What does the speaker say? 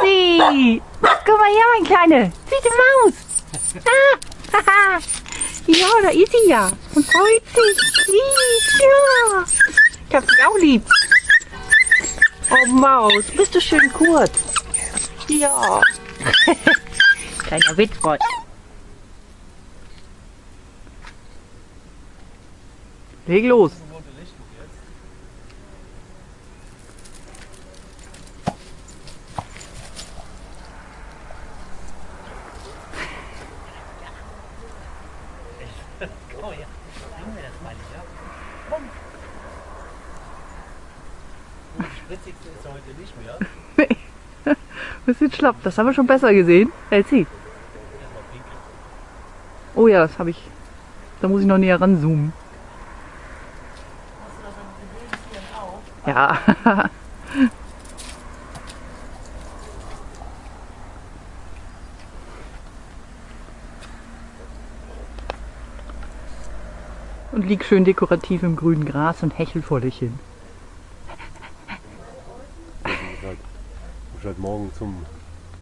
Elsie! Guck mal her, mein Kleine. Süße Maus. Ah, haha. Ja, da ist sie ja. Und freut sich. Süß, ja. Ich hab dich auch lieb. Oh Maus, bist du schön kurz. Ja. Kleiner Witzbold. Leg los. Oh ja, bringen wir das mal nicht, ja? Komm! Die spritzigste ist heute nicht mehr. Nee. Bisschen schlapp. Das haben wir schon besser gesehen. Elsie. Oh ja, das habe ich. Da muss ich noch näher ranzoomen. Ja. Und lieg schön dekorativ im grünen Gras und hechel vor dich hin. Ich muss halt morgen zum